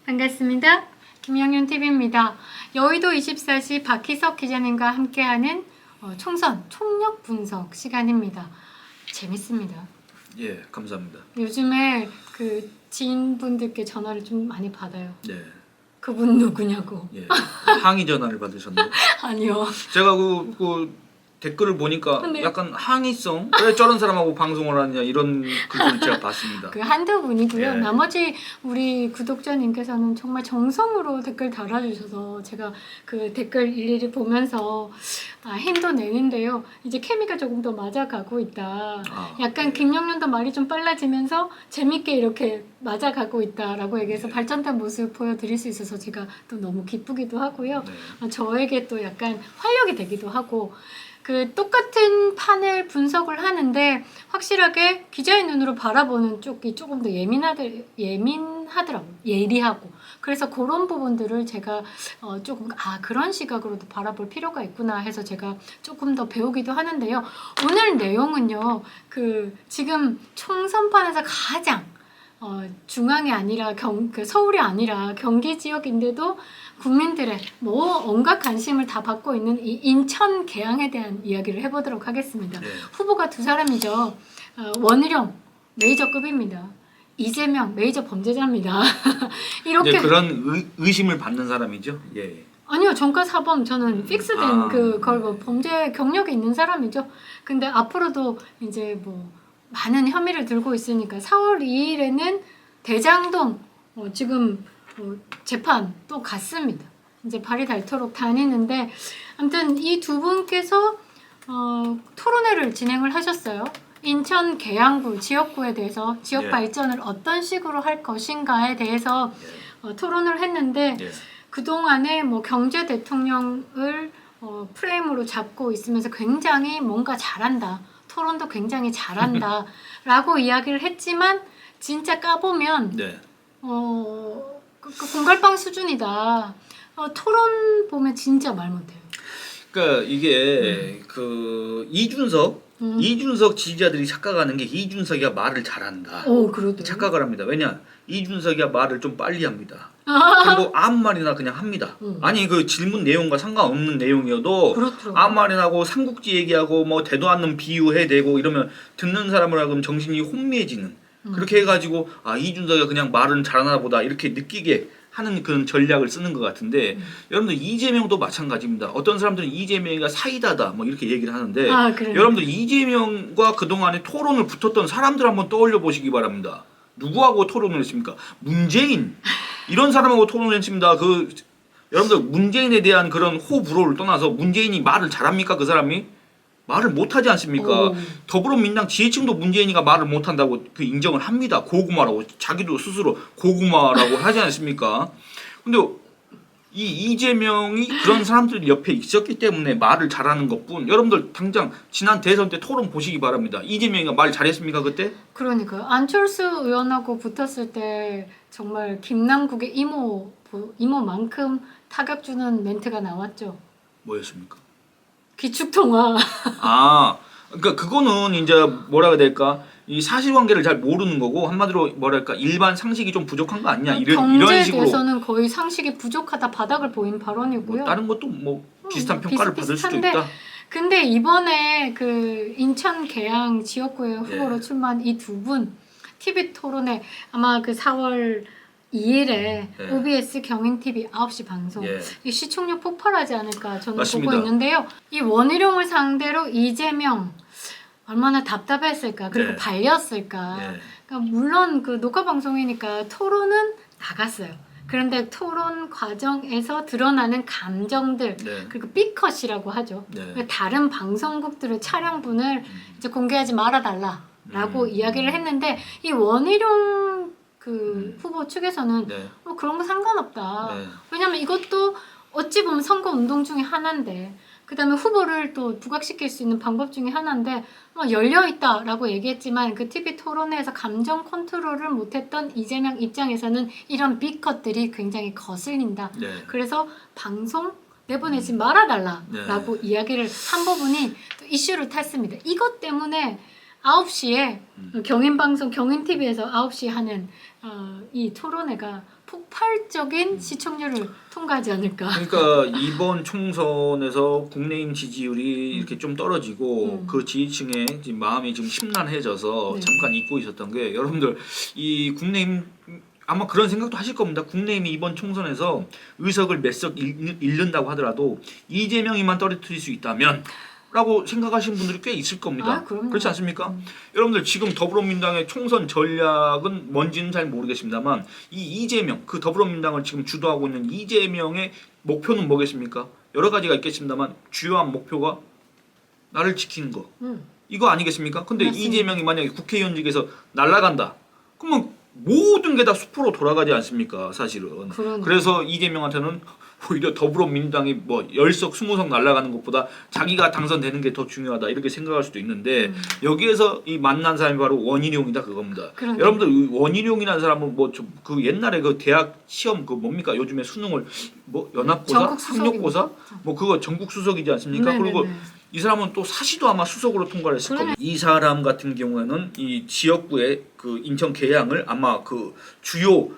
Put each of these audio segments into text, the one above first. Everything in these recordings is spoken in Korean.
반갑습니다. 김영윤 TV입니다. 여의도 24시 박희석 기자님과 함께하는 총선 총력 분석 시간입니다. 재밌습니다. 예, 감사합니다. 요즘에 그 지인분들께 전화를 좀 많이 받아요. 네. 그분 누구냐고. 예. 항의 전화를 받으셨나요? 아니요. 제가 그 댓글을 보니까 네. 약간 항의성, 왜 저런 사람하고 방송을 하느냐 이런 글들을 제가 봤습니다. 그 한두 분이고요. 예. 나머지 우리 구독자님께서는 정말 정성으로 댓글 달아주셔서 제가 그 댓글 일일이 보면서 힘도 내는데요. 이제 케미가 조금 더 맞아가고 있다. 약간 김영윤도 말이 좀 빨라지면서 재밌게 이렇게 맞아가고 있다라고 얘기해서 발전된 모습 보여드릴 수 있어서 제가 또 너무 기쁘기도 하고요. 네. 저에게 또 약간 활력이 되기도 하고 그 똑같은 판을 분석을 하는데 확실하게 기자의 눈으로 바라보는 쪽이 조금 더 예민하더라고요. 예리하고. 그래서 그런 부분들을 제가 조금 그런 시각으로도 바라볼 필요가 있구나 해서 제가 조금 더 배우기도 하는데요. 오늘 내용은요. 그 지금 총선판에서 가장 중앙이 아니라 서울이 아니라 경기 지역인데도 국민들의 온갖 관심을 다 받고 있는 이 인천 계양에 대한 이야기를 해보도록 하겠습니다. 네. 후보가 두 사람이죠. 원희룡 메이저급입니다. 이재명 메이저 범죄자입니다. 이렇게 그런 의심을 받는 사람이죠. 예. 아니요, 전과 사범 저는 픽스된 그걸 범죄 경력이 있는 사람이죠. 근데 앞으로도 이제 많은 혐의를 들고 있으니까 4월 2일에는 대장동 지금 재판 또 갔습니다. 이제 발이 닳도록 다니는데 아무튼 이 두 분께서 토론회를 진행을 하셨어요. 인천 계양구 지역구에 대해서 지역 예. 발전을 어떤 식으로 할 것인가에 대해서 토론을 했는데 예. 그동안에 경제 대통령을 프레임으로 잡고 있으면서 굉장히 뭔가 잘한다. 토론도 굉장히 잘한다. 라고 이야기를 했지만 진짜 까보면 네. 그 공갈빵 수준이다. 토론 보면 진짜 말 못해요. 그러니까 이게 그 이준석 지지자들이 착각하는 게 이준석이가 말을 잘한다. 그러더라고요. 착각을 합니다. 왜냐? 이준석이가 말을 좀 빨리 합니다. 그리고 아무 말이나 그냥 합니다. 아니 그 질문 내용과 상관없는 내용이어도 그렇더라고요. 아무 말이나 하고 삼국지 얘기하고 대도 않는 비유해대고 이러면 듣는 사람을 하면 정신이 혼미해지는 그렇게 해가지고 이준석이가 그냥 말은 잘하나 보다 이렇게 느끼게 하는 그런 전략을 쓰는 것 같은데 여러분들 이재명도 마찬가지입니다. 어떤 사람들은 이재명이가 사이다다 이렇게 얘기를 하는데 여러분들 이재명과 그동안에 토론을 붙었던 사람들 한번 떠올려 보시기 바랍니다. 누구하고 토론을 했습니까? 문재인 이런 사람하고 토론을 했습니다. 여러분들 문재인에 대한 그런 호불호를 떠나서 문재인이 말을 잘합니까? 그 사람이? 말을 못하지 않습니까? 더불어민주당 지지층도 문재인이가 말을 못한다고 인정을 합니다. 고구마라고 자기도 스스로 고구마라고 하지 않습니까? 근데 이재명이 그런 사람들 옆에 있었기 때문에 말을 잘하는 것뿐. 여러분들 당장 지난 대선 때 토론 보시기 바랍니다. 이재명이가 말 잘했습니까 그때? 그러니까요. 안철수 의원하고 붙었을 때 정말 김남국의 이모만큼 타격 주는 멘트가 나왔죠. 뭐였습니까? 기축통화. 그러니까 그거는 이제 뭐라 해야 될까? 이 사실관계를 잘 모르는 거고 한마디로 뭐랄까 일반 상식이 좀 부족한 거 아니냐 이런 경제에 식으로. 대해서는 거의 상식이 부족하다 바닥을 보인 발언이고요. 다른 것도 비슷한 평가를 받을 수도 있다. 근데 이번에 그 인천 계양 지역구의 후보로 출마한 이 두 분 TV 토론회 아마 그 4월 2일에 OBS 경인TV 9시 방송 이 시청률 폭발하지 않을까 저는 맞습니다. 보고 있는데요. 이 원희룡을 상대로 이재명 얼마나 답답했을까 그리고 발렸을까. 그러니까 물론 그 녹화 방송이니까 토론은 나갔어요. 그런데 토론 과정에서 드러나는 감정들 그리고 B컷이라고 하죠. 다른 방송국들의 촬영분을 이제 공개하지 말아달라라고 이야기를 했는데 이 원희룡 후보 측에서는 그런 거 상관없다. 왜냐면 이것도 어찌 보면 선거 운동 중에 하나인데 그 다음에 후보를 또 부각시킬 수 있는 방법 중에 하나인데 열려있다라고 얘기했지만 그 TV 토론회에서 감정 컨트롤을 못했던 이재명 입장에서는 이런 B컷들이 굉장히 거슬린다. 그래서 방송 내보내지 말아달라라고 이야기를 한 부분이 또 이슈를 탔습니다. 이것 때문에 9시에 경인방송 경인TV에서 9시 하는 이 토론회가 폭발적인 시청률을 통과하지 않을까. 그러니까 이번 총선에서 국내임 지지율이 이렇게 좀 떨어지고 그 지지층의 지금 마음이 좀 심란해져서 네. 잠깐 잊고 있었던 게 여러분들 이 국내임 아마 그런 생각도 하실 겁니다. 국내임이 이번 총선에서 의석을 몇 석 잃는다고 하더라도 이재명이만 떨어뜨릴 수 있다면 라고 생각하시는 분들이 꽤 있을 겁니다. 그럼요. 그렇지 않습니까? 여러분들 지금 더불어민주당의 총선 전략은 뭔지는 잘 모르겠습니다만 이 이재명, 그 더불어민주당을 지금 주도하고 있는 이재명의 목표는 뭐겠습니까? 여러 가지가 있겠습니다만 주요한 목표가 나를 지키는 거. 이거 아니겠습니까? 근데 맞습니다. 이재명이 만약에 국회의원직에서 날아간다. 그러면 모든 게 다 수포로 돌아가지 않습니까? 사실은. 그러네. 그래서 이재명한테는 오히려 더불어민주당이 뭐 10석, 20석 날아가는 것보다 자기가 당선되는 게 더 중요하다 이렇게 생각할 수도 있는데 여기에서 이 만난 사람이 바로 원희룡이다 그겁니다. 그러네. 여러분들 이 원희룡이라는 사람은 뭐 그 옛날에 그 대학 시험 그 뭡니까 요즘에 수능을 뭐 연합고사, 전국 수석입니다. 학력고사 뭐 그거 전국 수석이지 않습니까? 네네네. 그리고 이 사람은 또 사시도 아마 수석으로 통과를 했을 그러네. 겁니다. 이 사람 같은 경우에는 이 지역구의 그 인천 계양을 아마 그 주요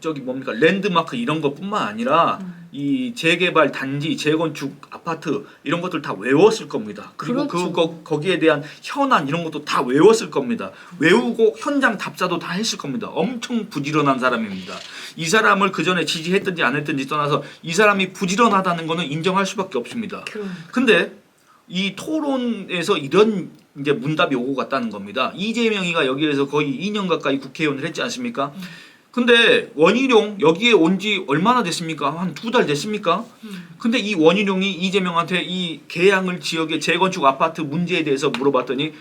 저기 뭡니까 랜드마크 이런 것뿐만 아니라 이 재개발 단지, 재건축 아파트 이런 것들 다 외웠을 겁니다. 그리고 그렇죠. 거기에 대한 현안 이런 것도 다 외웠을 겁니다. 외우고 현장 답사도 다 했을 겁니다. 엄청 부지런한 사람입니다. 이 사람을 그 전에 지지했든지 안 했든지 떠나서 이 사람이 부지런하다는 거는 인정할 수밖에 없습니다. 근데 이 토론에서 이런 이제 문답이 오고 갔다는 겁니다. 이재명이가 여기에서 거의 2년 가까이 국회의원을 했지 않습니까? 근데 원희룡 여기에 온 지 얼마나 됐습니까? 한 2달 됐습니까? 근데 이 원희룡이 이재명한테 이 계양을 지역의 재건축 아파트 문제에 대해서 물어봤더니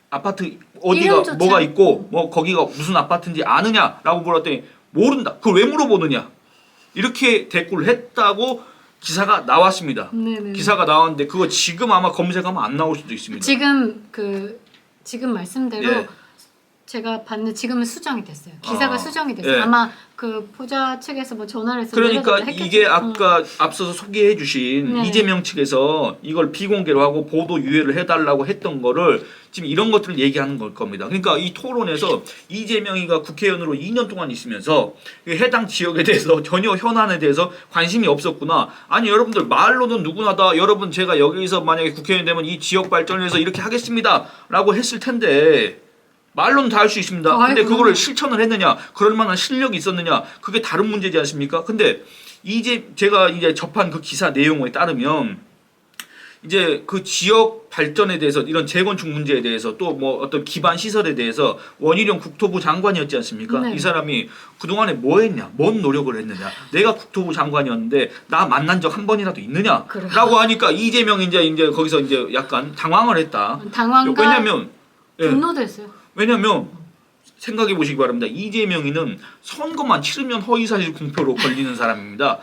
아파트 어디가 이름조차. 뭐가 있고 뭐 거기가 무슨 아파트인지 아느냐라고 물었더니 모른다. 그걸 왜 물어보느냐? 이렇게 대꾸를 했다고 기사가 나왔습니다. 네네. 기사가 나왔는데 그거 지금 아마 검색하면 안 나올 수도 있습니다. 지금 말씀대로 예. 제가 봤는데 지금은 수정이 됐어요. 기사가 아, 수정이 됐어요. 예. 아마 그 보좌 측에서 뭐 전화를 해서 그러니까 내려달라 했겠죠. 이게 아까 앞서서 소개해주신 네네. 이재명 측에서 이걸 비공개로 하고 보도 유예를 해달라고 했던 거를 지금 이런 것들을 얘기하는 걸 겁니다. 그러니까 이 토론에서 이재명이가 국회의원으로 2년 동안 있으면서 해당 지역에 대해서 전혀 현안에 대해서 관심이 없었구나. 아니 여러분들 말로는 누구나 다 여러분 제가 여기서 만약에 국회의원 되면 이 지역 발전을 위해서 이렇게 하겠습니다라고 했을 텐데 말로는 다 할 수 있습니다. 근데 그거를 실천을 했느냐, 그럴 만한 실력이 있었느냐, 그게 다른 문제지 않습니까? 근데 제가 이제 접한 그 기사 내용에 따르면 이제 그 지역 발전에 대해서 이런 재건축 문제에 대해서 또 뭐 어떤 기반 시설에 대해서 원희룡 국토부 장관이었지 않습니까? 네. 이 사람이 그동안에 뭐 했냐, 뭔 노력을 했느냐, 내가 국토부 장관이었는데 나 만난 적 한 번이라도 있느냐? 그래. 라고 하니까 이재명이 이제 거기서 이제 약간 당황을 했다. 당황과 왜냐면 분노도 했어요. 왜냐면 생각해 보시기 바랍니다. 이재명이는 선거만 치르면 허위사실 공표로 걸리는 사람입니다.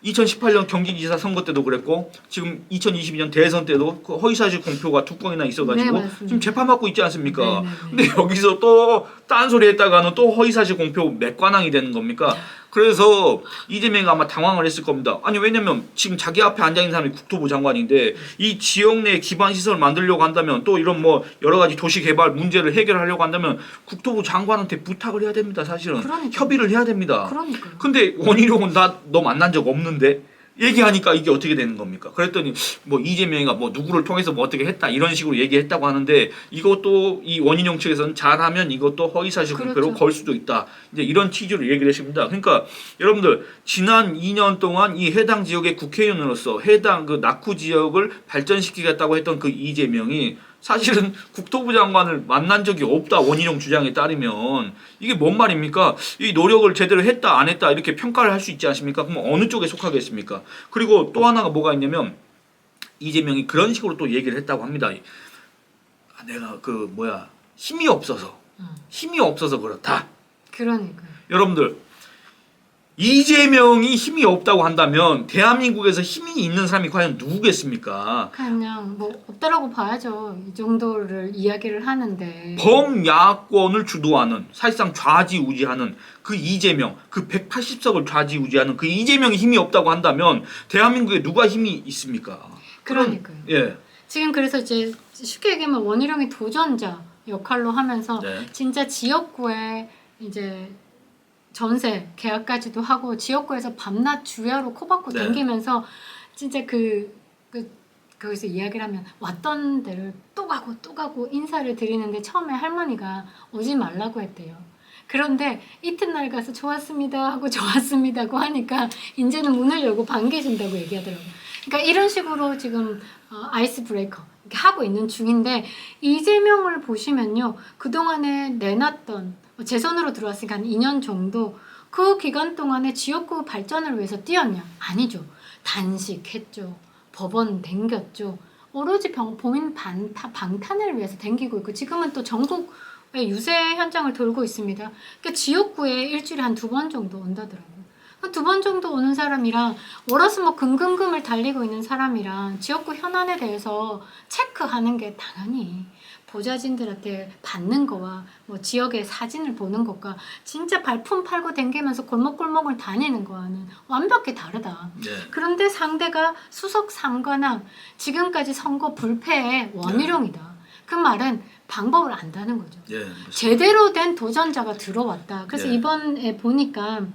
2018년 경기지사 선거 때도 그랬고 지금 2022년 대선 때도 그 허위사실 공표가 2건이나 있어가지고 네, 지금 재판받고 있지 않습니까? 네, 네, 네. 근데 여기서 또 딴소리 했다가는 또 허위사실 공표 맥관왕이 되는 겁니까? 그래서 이재명이 아마 당황을 했을 겁니다. 아니 왜냐면 지금 자기 앞에 앉아있는 사람이 국토부 장관인데 이 지역 내 기반 시설을 만들려고 한다면 또 이런 뭐 여러 가지 도시 개발 문제를 해결하려고 한다면 국토부 장관한테 부탁을 해야 됩니다. 사실은 그러니까요. 협의를 해야 됩니다. 그러니까요. 근데 원희룡은 너 만난 적 없는데 얘기하니까 이게 어떻게 되는 겁니까? 그랬더니 뭐 이재명이가 뭐 누구를 통해서 뭐 어떻게 했다 이런 식으로 얘기했다고 하는데 이것도 이 원희룡 측에서는 잘하면 이것도 허위사실 공표로 그렇죠. 걸 수도 있다. 이제 이런 취지로 얘기를 했습니다. 그러니까 여러분들 지난 2년 동안 이 해당 지역의 국회의원으로서 해당 그 낙후 지역을 발전시키겠다고 했던 그 이재명이 사실은 국토부 장관을 만난 적이 없다. 원희룡 주장에 따르면 이게 뭔 말입니까? 이 노력을 제대로 했다 안 했다 이렇게 평가를 할 수 있지 않습니까? 그럼 어느 쪽에 속하겠습니까? 그리고 또 하나가 뭐가 있냐면 이재명이 그런 식으로 또 얘기를 했다고 합니다. 내가 힘이 없어서 그렇다. 그러니까요. 여러분들 이재명이 힘이 없다고 한다면 대한민국에서 힘이 있는 사람이 과연 누구겠습니까? 그냥 뭐 없다라고 봐야죠. 이 정도를 이야기를 하는데. 범야권을 주도하는 사실상 좌지우지하는 그 이재명, 그 180석을 좌지우지하는 그 이재명이 힘이 없다고 한다면 대한민국에 누가 힘이 있습니까? 그러니까요. 예. 지금 그래서 이제 쉽게 얘기하면 원희룡이 도전자 역할로 하면서 네. 진짜 지역구에 이제 전세 계약까지도 하고 지역구에서 밤낮 주야로 코박고 네. 댕기면서 진짜 거기서 이야기를 하면 왔던 데를 또 가고 인사를 드리는데 처음에 할머니가 오지 말라고 했대요. 그런데 이튿날 가서 좋았습니다 하고 좋았습니다고 하니까 이제는 문을 열고 반겨준다고 얘기하더라고요. 그러니까 이런 식으로 지금 아이스 브레이커 이렇게 하고 있는 중인데 이재명을 보시면요. 그동안에 내놨던 제 손으로 들어왔으니까 한 2년 정도 그 기간 동안에 지역구 발전을 위해서 뛰었냐? 아니죠. 단식했죠. 법원 댕겼죠. 오로지 범인 방탄을 위해서 댕기고 있고 지금은 또 전국의 유세 현장을 돌고 있습니다. 그러니까 지역구에 일주일에 한 2번 정도 온다더라고요. 2번 정도 오는 사람이랑 월화수목 금금금을 달리고 있는 사람이랑 지역구 현안에 대해서 체크하는 게 당연히 보좌진들한테 받는 거와 뭐 지역의 사진을 보는 것과 진짜 발품 팔고 댕기면서 골목골목을 다니는 거와는 완벽히 다르다. 네. 그런데 상대가 수석 상관왕 지금까지 선거 불패의 원희룡이다. 그 말은 방법을 안다는 거죠. 예. 제대로 된 도전자가 들어왔다. 그래서 네. 이번에 보니까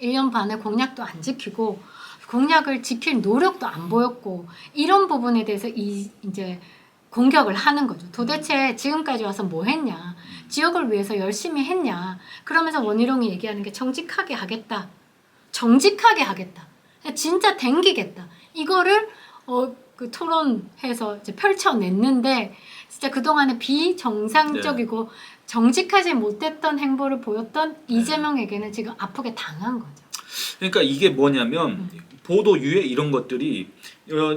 1년 반에 공약도 안 지키고 공약을 지킬 노력도 안 보였고 이런 부분에 대해서 이제 공격을 하는 거죠. 도대체 지금까지 와서 뭐 했냐? 지역을 위해서 열심히 했냐? 그러면서 원희룡이 얘기하는 게 정직하게 하겠다. 정직하게 하겠다. 진짜 댕기겠다. 이거를 그 토론해서 이제 펼쳐냈는데 진짜 그동안에 비정상적이고 정직하지 못했던 행보를 보였던 이재명에게는 지금 아프게 당한 거죠. 그러니까 이게 뭐냐면 보도 유해 이런 것들이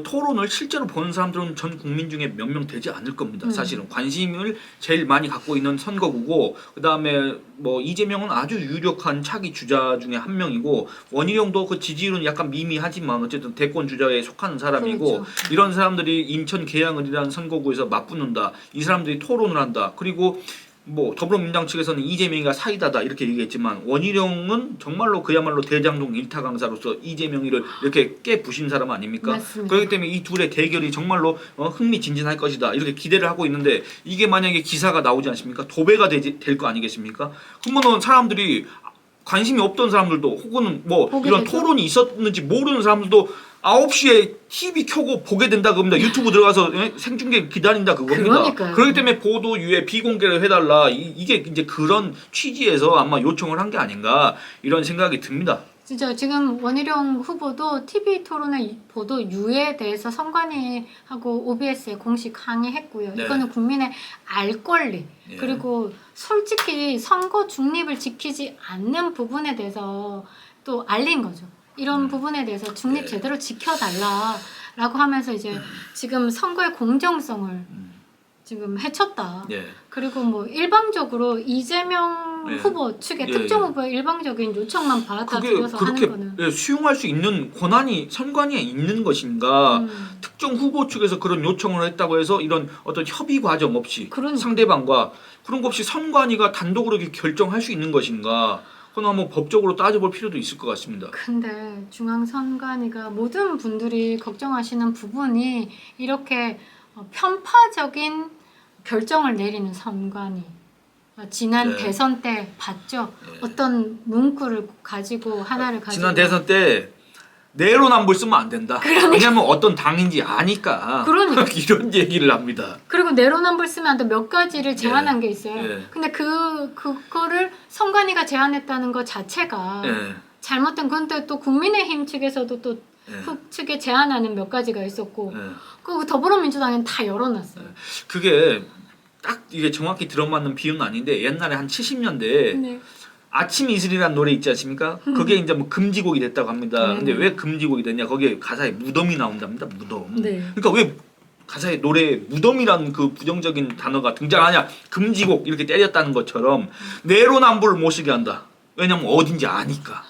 토론을 실제로 보는 사람들은 전 국민 중에 몇 명 되지 않을 겁니다. 사실은 관심을 제일 많이 갖고 있는 선거구고 그다음에 뭐 이재명은 아주 유력한 차기 주자 중에 한 명이고 원희룡도 그 지지율은 약간 미미하지만 어쨌든 대권 주자에 속하는 사람이고 그렇죠. 이런 사람들이 인천 계양을이라는 선거구에서 맞붙는다. 이 사람들이 토론을 한다. 그리고 뭐 더불어민주당 측에서는 이재명이가 사이다다 이렇게 얘기했지만 원희룡은 정말로 그야말로 대장동 일타 강사로서 이재명이를 이렇게 깨부신 사람 아닙니까? 맞습니다. 그렇기 때문에 이 둘의 대결이 정말로 흥미진진할 것이다 이렇게 기대를 하고 있는데 이게 만약에 기사가 나오지 않습니까? 도배가 될 거 아니겠습니까? 그러면은 사람들이 관심이 없던 사람들도 혹은 뭐 이런 되죠? 토론이 있었는지 모르는 사람들도 9시에 TV 켜고 보게 된다 그겁니다. 유튜브 들어가서 생중계 기다린다 그겁니다. 그러니까요. 그렇기 때문에 보도 유예 비공개를 해달라 이게 이제 그런 취지에서 아마 요청을 한 게 아닌가 이런 생각이 듭니다. 진짜 지금 원희룡 후보도 TV 토론의 보도 유예에 대해서 선관위하고 OBS에 공식 항의했고요. 네. 이거는 국민의 알 권리 예. 그리고 솔직히 선거 중립을 지키지 않는 부분에 대해서 또 알린 거죠. 이런 부분에 대해서 중립 네. 제대로 지켜달라라고 하면서 이제 지금 선거의 공정성을 지금 해쳤다. 예. 그리고 뭐 일방적으로 이재명 예. 후보 측의 예, 특정 예. 후보의 일방적인 요청만 그게 받아들여서 그렇게 하는 거는 예, 수용할 수 있는 권한이 선관위에 있는 것인가? 특정 후보 측에서 그런 요청을 했다고 해서 이런 어떤 협의 과정 없이 그러니까. 상대방과 그런 거 없이 선관위가 단독으로 이렇게 결정할 수 있는 것인가? 그건 한번 법적으로 따져볼 필요도 있을 것 같습니다. 근데 중앙선관위가 모든 분들이 걱정하시는 부분이 이렇게 편파적인 결정을 내리는 선관위 지난 네. 대선 때 봤죠. 네. 어떤 문구를 가지고 하나를 가지고 지난 대선 때 내로남불 쓰면 안 된다. 왜냐하면 어떤 당인지 아니까. 그러니까. 이런 얘기를 합니다. 그리고 내로남불 쓰면 안 돼 몇 가지를 제안한 게 있어요. 예. 근데 그거를 선관위가 제안했다는 것 자체가 예. 잘못된 건데 또 국민의힘 측에서도 또 예. 측에 제안하는 몇 가지가 있었고 예. 그 더불어민주당은 다 열어놨어요. 그게 딱 이게 정확히 들어맞는 비유는 아닌데 옛날에 한 70년대에 네. 아침 이슬이라는 노래 있지 않습니까? 그게 이제 뭐 금지곡이 됐다고 합니다. 근데 왜 금지곡이 됐냐? 거기에 가사에 무덤이 나온답니다. 무덤. 네. 그러니까 왜 가사에 노래에 무덤이라는 그 부정적인 단어가 등장하냐? 금지곡 이렇게 때렸다는 것처럼 내로남불을 모시게 한다. 왜냐면 어딘지 아니까.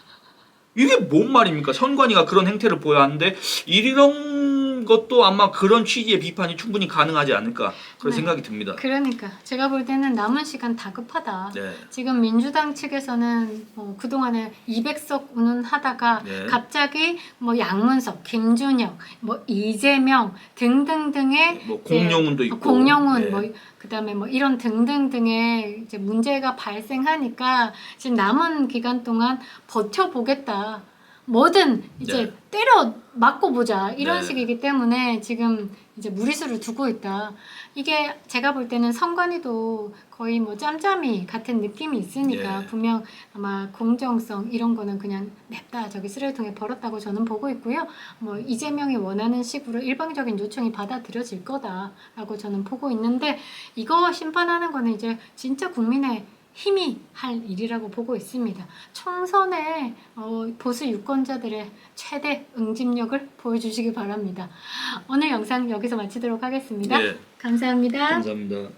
이게 뭔 말입니까? 선관위가 그런 행태를 보여야 하는데 이런 것도 아마 그런 취지의 비판이 충분히 가능하지 않을까 그런 네. 생각이 듭니다. 그러니까 제가 볼 때는 남은 시간 다급하다. 네. 지금 민주당 측에서는 그동안에 200석 운운하다가 네. 갑자기 뭐 양문석, 김준혁, 뭐 이재명 등등등의 뭐 공룡운도 있고 공룡운 네. 뭐 그다음에 뭐 이런 등등등의 이제 문제가 발생하니까 지금 남은 기간 동안 버텨보겠다. 뭐든 이제 네. 때려 맞고 보자 이런 네. 식이기 때문에 지금 이제 무리수를 두고 있다. 이게 제가 볼 때는 선관위도 거의 뭐 짬짬이 같은 느낌이 있으니까 네. 분명 아마 공정성 이런 거는 그냥 냅다 저기 쓰레기통에 버렸다고 저는 보고 있고요. 뭐 이재명이 원하는 식으로 일방적인 요청이 받아들여질 거다라고 저는 보고 있는데 이거 심판하는 거는 이제 진짜 국민의 힘이 할 일이라고 보고 있습니다. 총선에 보수 유권자들의 최대 응집력을 보여주시기 바랍니다. 오늘 영상 여기서 마치도록 하겠습니다. 네. 감사합니다. 감사합니다.